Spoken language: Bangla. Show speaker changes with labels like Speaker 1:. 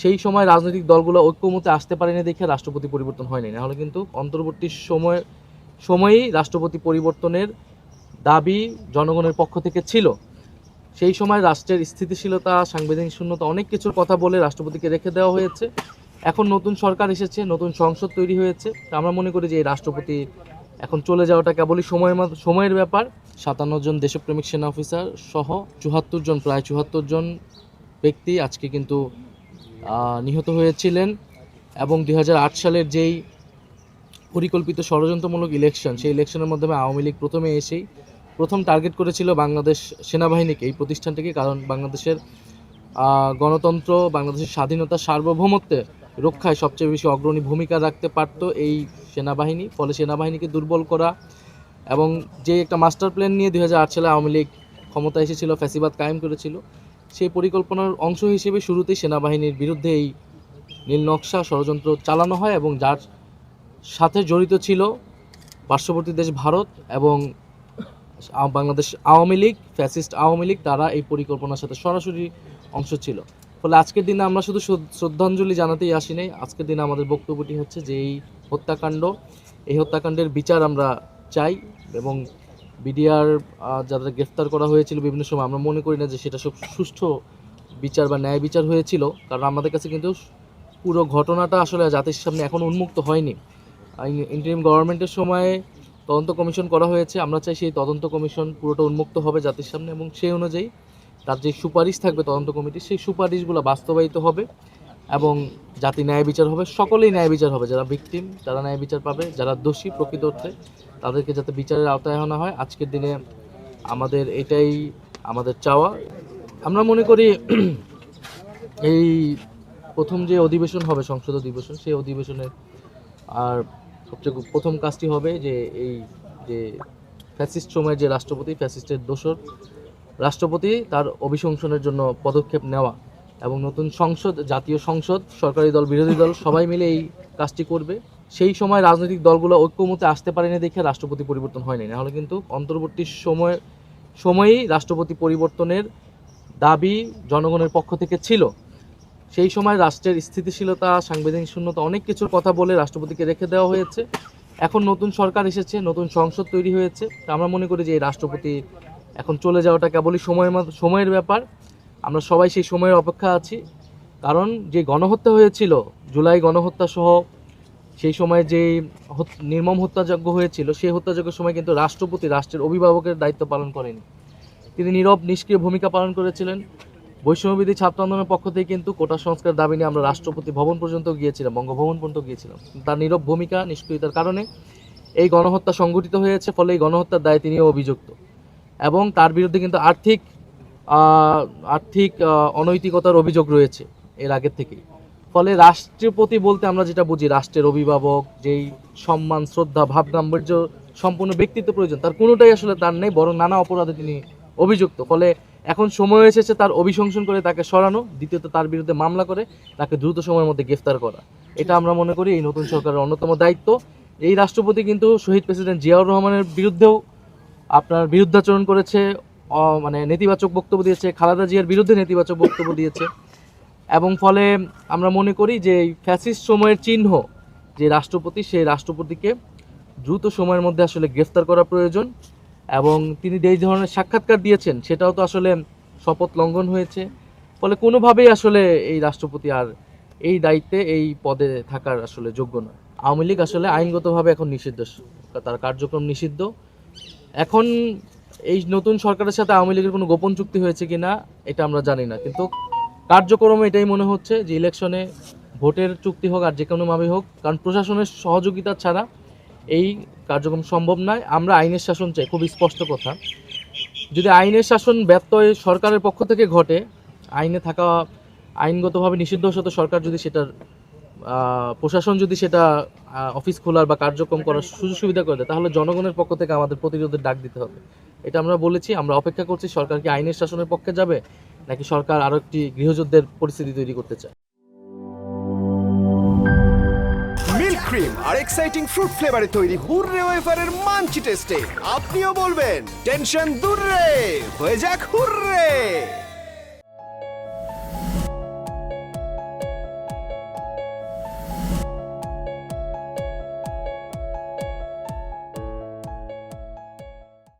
Speaker 1: সেই সময় রাজনৈতিক দলগুলো ঐক্যমতে আসতে পারেনি দেখে রাষ্ট্রপতি পরিবর্তন হয়নি, নাহলে কিন্তু অন্তর্বর্তী সময়েই রাষ্ট্রপতি পরিবর্তনের দাবি জনগণের পক্ষ থেকে ছিল। সেই সময় রাষ্ট্রের স্থিতিশীলতা, সাংবিধানিক শূন্যতা, অনেক কিছুর কথা বলে রাষ্ট্রপতিকে রেখে দেওয়া হয়েছে। এখন নতুন সরকার এসেছে, নতুন সংসদ তৈরি হয়েছে, আমরা মনে করি যে এই রাষ্ট্রপতি এখন চলে যাওয়াটা কেবলই সময়ের ব্যাপার। 57 জন দেশপ্রেমিক সেনা অফিসার সহ 74 জন, প্রায় 74 জন ব্যক্তি আজকে কিন্তু নিহত হয়েছিলেন। এবং 2008 সালের যেই পরিকল্পিত ষড়যন্ত্রমূলক ইলেকশন, সেই ইলেকশনের মাধ্যমে আওয়ামী লীগ প্রথমে এসেই প্রথম টার্গেট করেছিল বাংলাদেশ সেনাবাহিনীকে, এই প্রতিষ্ঠানটিকে, কারণ বাংলাদেশের গণতন্ত্র, বাংলাদেশের স্বাধীনতা, সার্বভৌমত্বে রক্ষায় সবচেয়ে বেশি অগ্রণী ভূমিকা রাখতে পারত এই সেনাবাহিনী। ফলে সেনাবাহিনীকে দুর্বল করা এবং যে একটা মাস্টার প্ল্যান নিয়ে 2008 সালে আওয়ামী লীগ ক্ষমতা এসেছিল, ফ্যাসিবাদ কায়েম করেছিল, সেই পরিকল্পনার অংশ হিসেবে শুরুতেই সেনাবাহিনীর বিরুদ্ধে এই নীল নকশা ষড়যন্ত্র চালানো হয় এবং যার সাথে জড়িত ছিল পার্শ্ববর্তী দেশ ভারত এবং বাংলাদেশ আওয়ামী লীগ, ফ্যাসিস্ট আওয়ামী লীগ, তারা এই পরিকল্পনার সাথে সরাসরি অংশ ছিল। ফলে আজকের দিনে আমরা শুধু শ্রদ্ধাঞ্জলি জানাতেই আসি নাই, আজকের দিনে আমাদের বক্তব্যটি হচ্ছে যে এই হত্যাকাণ্ডের বিচার আমরা চাই এবং বিডিআর যারা গ্রেফতার করা হয়েছিল বিভিন্ন সময়, আমরা মনে করি না যে সেটা সব সুষ্ঠু বিচার বা ন্যায় বিচার হয়েছিল, কারণ আমাদের কাছে কিন্তু পুরো ঘটনাটা আসলে জাতির সামনে এখন উন্মুক্ত হয়নি। ইন্টারিম গভর্নমেন্টের সময়ে তদন্ত কমিশন করা হয়েছে, আমরা চাই সেই তদন্ত কমিশন পুরোটা উন্মুক্ত হবে জাতির সামনে এবং সেই অনুযায়ী তার যে সুপারিশ থাকবে তদন্ত কমিটির, সেই সুপারিশগুলো বাস্তবায়িত হবে এবং জাতি ন্যায় বিচার হবে, সকলেই ন্যায় বিচার হবে। যারা ভিকটিম তারা ন্যায় বিচার পাবে, যারা দোষী প্রকৃত অর্থে তাদেরকে যাতে বিচারের আওতায় আনা হয়। আজকের দিনে আমাদের এটাই আমাদের চাওয়া। আমরা মনে করি এই প্রথম যে অধিবেশন হবে, সংসদ অধিবেশন, সেই অধিবেশনের আর সবচেয়ে প্রথম কাজটি হবে যে এই যে ফ্যাসিস্ট সময়ের যে রাষ্ট্রপতি, ফ্যাসিস্টের দোসর রাষ্ট্রপতি, তার অভিশংসনের জন্য পদক্ষেপ নেওয়া এবং নতুন সংসদ, জাতীয় সংসদ, সরকারি দল, বিরোধী দল সবাই মিলে এই কাজটি করবে। সেই সময় রাজনৈতিক দলগুলো ঐক্যমতে আসতে পারেনি দেখে রাষ্ট্রপতি পরিবর্তন হয়নি, নাহলে কিন্তু অন্তর্বর্তী সময়েই রাষ্ট্রপতি পরিবর্তনের দাবি জনগণের পক্ষ থেকে ছিল। সেই সময় রাষ্ট্রের স্থিতিশীলতা, সাংবিধানিক শূন্যতা, অনেক কিছুর কথা বলে রাষ্ট্রপতিকে রেখে দেওয়া হয়েছে। এখন নতুন সরকার এসেছে, নতুন সংসদ তৈরি হয়েছে, আমরা মনে করি যে এই রাষ্ট্রপতি এখন চলে যাওয়াটা কেবলই সময়ের ব্যাপার। আমরা সবাই সেই সময়ের অপেক্ষা আছি, কারণ যে গণহত্যা হয়েছিল, জুলাই গণহত্যা সহ সেই সময় যে নির্মম হত্যাযজ্ঞ হয়েছিল, সেই হত্যাযজ্ঞের সময় কিন্তু রাষ্ট্রপতি রাষ্ট্রের অভিভাবকের দায়িত্ব পালন করেনি, তিনি নীরব নিষ্ক্রিয় ভূমিকা পালন করেছিলেন। বৈষম্যবিধি ছাত্র আন্দোলনের পক্ষ থেকে কিন্তু কোটা সংস্কার দাবি নিয়ে আমরা রাষ্ট্রপতি ভবন পর্যন্ত গিয়েছিলাম, বঙ্গভবন পর্যন্ত গিয়েছিলাম, তার নীরব ভূমিকা, নিষ্ক্রিয়তার কারণে এই গণহত্যা সংঘটিত হয়েছে। ফলে এই গণহত্যার দায়ে তিনিও অভিযুক্ত এবং তার বিরুদ্ধে কিন্তু আর্থিক অনৈতিকতার অভিযোগ রয়েছে এর আগের থেকেই। ফলে রাষ্ট্রপতি বলতে আমরা যেটা বুঝি, রাষ্ট্রের অভিভাবক, যেই সম্মান, শ্রদ্ধা, ভাব গাম্ভীর্য সম্পূর্ণ ব্যক্তিত্ব প্রয়োজন, তার কোনোটাই আসলে তার নেই, বরং নানা অপরাধে তিনি অভিযুক্ত। ফলে এখন সময় এসেছে তার অভিশংসন করে তাকে সরানো, দ্বিতীয়ত তার বিরুদ্ধে মামলা করে তাকে দ্রুত সময়ের মধ্যে গ্রেফতার করা। এটা আমরা মনে করি এই নতুন সরকারের অন্যতম দায়িত্ব। এই রাষ্ট্রপতি কিন্তু শহীদ প্রেসিডেন্ট জিয়াউর রহমানের বিরুদ্ধেও আপনার বিরুদ্ধাচরণ করেছে, মানে নেতিবাচক বক্তব্য দিয়েছে, খালেদা জিয়ার বিরুদ্ধে নেতিবাচক বক্তব্য দিয়েছে এবং ফলে আমরা মনে করি যে এই ফ্যাসিস্ট সময়ের চিহ্ন যে রাষ্ট্রপতি, সেই রাষ্ট্রপতিকে দ্রুত সময়ের মধ্যে আসলে গ্রেফতার করা প্রয়োজন। এবং তিনি যেই ধরনের সাক্ষাৎকার দিয়েছেন সেটাও তো আসলে শপথ লঙ্ঘন হয়েছে। ফলে কোনোভাবেই আসলে এই রাষ্ট্রপতি আর এই দায়িত্বে, এই পদে থাকার আসলে যোগ্য নয়। আওয়ামী লীগ আসলে আইনগতভাবে এখন নিষিদ্ধ, তার কার্যক্রম নিষিদ্ধ। এখন এই নতুন সরকারের সাথে আওয়ামী লীগের কোনো গোপন চুক্তি হয়েছে কিনা এটা আমরা জানি না, কিন্তু কার্যক্রমে এটাই মনে হচ্ছে যে ইলেকশনে ভোটের চুক্তি হোক আর যে কোনোভাবে হোক, কারণ প্রশাসনের সহযোগিতা ছাড়া এই কার্যক্রম সম্ভব নয়। আমরা আইনের শাসন চাই, খুব স্পষ্ট কথা। যদি আইনের শাসন ব্যত্যয় সরকারের পক্ষ থেকে ঘটে, আইনগতভাবে নিষিদ্ধ সাথে সরকার যদি সেটার প্রশাসন যদি সেটা অফিস খোলার বা কার্যক্রম করার সুযোগ সুবিধা করে দেয়, তাহলে জনগণের পক্ষ থেকে আমাদের প্রতিরোধের ডাক দিতে হবে। এটা আমরা বলেছি, আমরা অপেক্ষা করছি সরকার কি আইনের শাসনের পক্ষে যাবে নাকি সরকার আরও একটি গৃহযুদ্ধের পরিস্থিতি তৈরি করতে চায়।
Speaker 2: মিল্ক ক্রিম আর এক্সাইটিং ফ্রুট ফ্লেভারে তৈরি হুররে ওয়েফারের মানচি টেস্টে আপনিও বলবেন টেনশন দূর রে, হয়ে যাক হুররে।